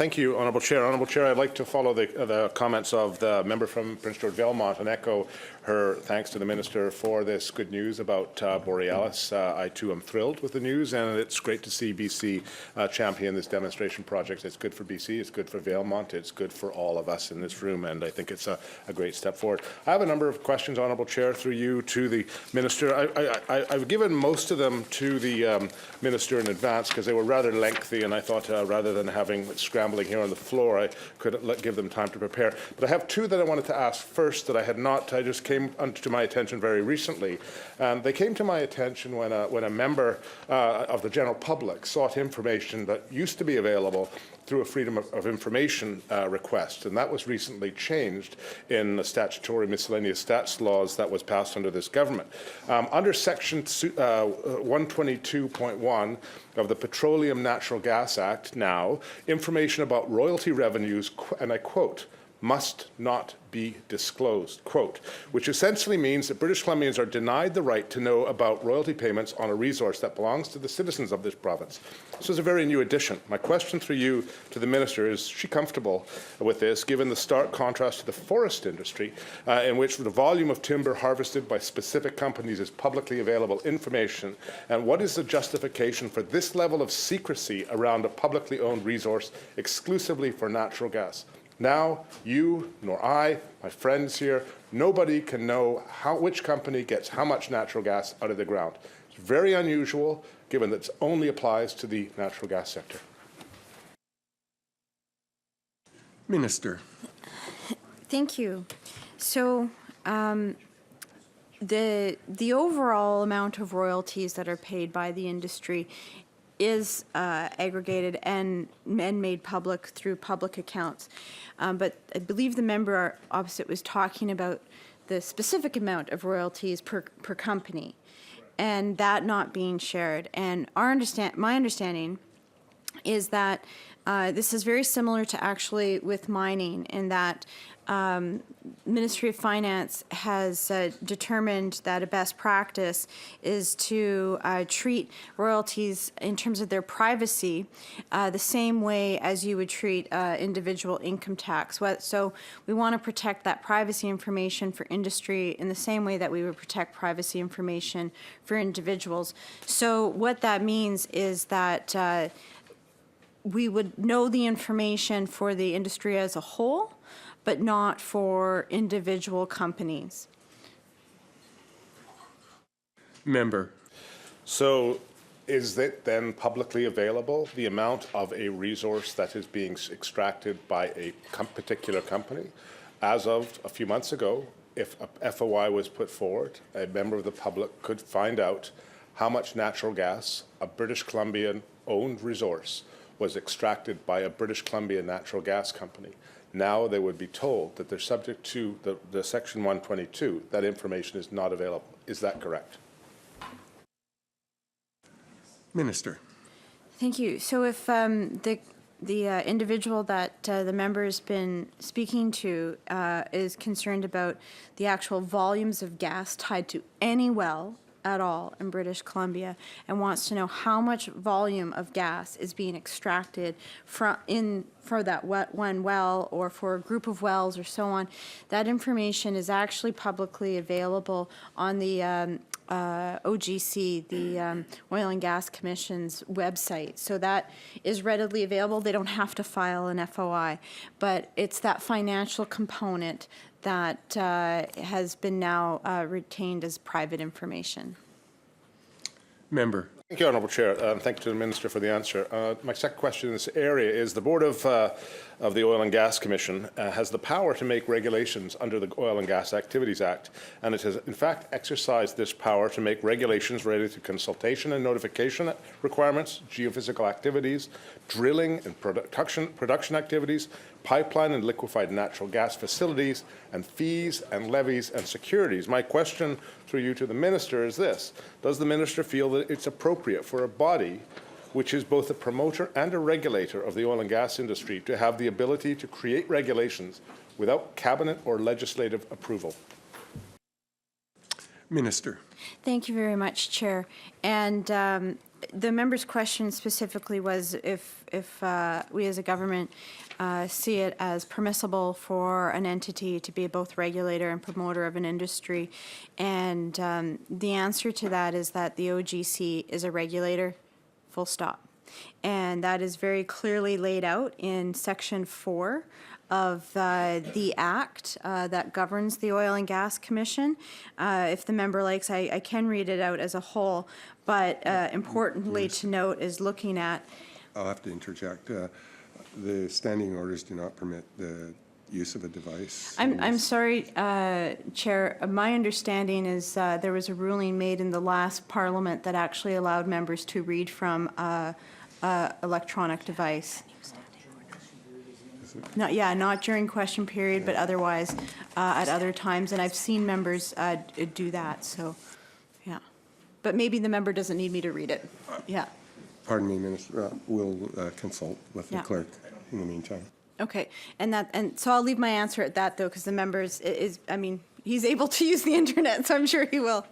Thank you, Honourable Chair. Honourable Chair, I'd like to follow the comments of the member from Prince George Valemount and echo her thanks to the Minister for this good news about Borealis. I too am thrilled with the news, and it's great to see BC champion this demonstration project. It's good for BC, it's good for Valemount, it's good for all of us in this room, and I think it's a great step forward. I have a number of questions, Honourable Chair, through you to the Minister. I've given most of them to the Minister in advance because they were rather lengthy, and I thought rather than having scrambling here on the floor, I could give them time to prepare. But I have two that I wanted to ask first that I had not. I just came to my attention very recently. They came to my attention when a member of the general public sought information that used to be available through a Freedom of Information request, and that was recently changed in the statutory miscellaneous stats laws that was passed under this government. Under Section 122.1 of the Petroleum Natural Gas Act now, information about royalty revenues, and I quote, must not be disclosed, quote, which essentially means that British Columbians are denied the right to know about royalty payments on a resource that belongs to the citizens of this province. This is a very new addition. My question through you to the Minister is she comfortable with this, given the stark contrast to the forest industry, in which the volume of timber harvested by specific companies is publicly available information, and what is the justification for this level of secrecy around a publicly owned resource exclusively for natural gas? Now, you nor I, my friends here, nobody can know which company gets how much natural gas out of the ground. It's very unusual, given that it only applies to the natural gas sector. Minister. Thank you. So, the overall amount of royalties that are paid by the industry is aggregated and made public through public accounts. But I believe the member opposite was talking about the specific amount of royalties per company, and that not being shared. And my understanding is that this is very similar to actually with mining, in that Ministry of Finance has determined that a best practice is to treat royalties in terms of their privacy the same way as you would treat individual income tax. So we want to protect that privacy information for industry in the same way that we would protect privacy information for individuals. So what that means is that we would know the information for the industry as a whole, but not for individual companies. Member. So is it then publicly available, the amount of a resource that is being extracted by a particular company? As of a few months ago, if a FOI was put forward, a member of the public could find out how much natural gas, a British Columbian-owned resource, was extracted by a British Columbia natural gas company. Now they would be told that they're subject to the Section 122. That information is not available. Is that correct? Minister. Thank you. So if the individual that the member has been speaking to is concerned about the actual volumes of gas tied to any well at all in British Columbia and wants to know how much volume of gas is being extracted for that one well or for a group of wells or so on, that information is actually publicly available on the OGC, the Oil and Gas Commission's website. So that is readily available. They don't have to file an FOI, but it's that financial component that has been now retained as private information. Member. Thank you, Honourable Chair, and thank you to the Minister for the answer. My second question in this area is the Board of the Oil and Gas Commission has the power to make regulations under the Oil and Gas Activities Act, and it has in fact exercised this power to make regulations related to consultation and notification requirements, geophysical activities, drilling and production activities, pipeline and liquefied natural gas facilities, and fees and levies and securities. My question through you to the Minister is this: does the Minister feel that it's appropriate for a body which is both a promoter and a regulator of the oil and gas industry to have the ability to create regulations without cabinet or legislative approval? Minister. Thank you very much, Chair. And the member's question specifically was if we as a government see it as permissible for an entity to be both regulator and promoter of an industry. And the answer to that is that the OGC is a regulator, full stop. And that is very clearly laid out in Section 4 of the Act that governs the Oil and Gas Commission. If the member likes, I can read it out as a whole, but importantly to note is looking at. I'll have to interject. The standing orders do not permit the use of a device. I'm sorry, Chair. My understanding is there was a ruling made in the last Parliament that actually allowed members to read from electronic device. Not during question period, but otherwise at other times. And I've seen members do that, so, yeah. But maybe the member doesn't need me to read it. Yeah. Pardon me, Minister. We'll consult with the Yeah. clerk in the meantime. Okay, and so I'll leave my answer at that, though, because the members I mean, he's able to use the internet, so I'm sure he will.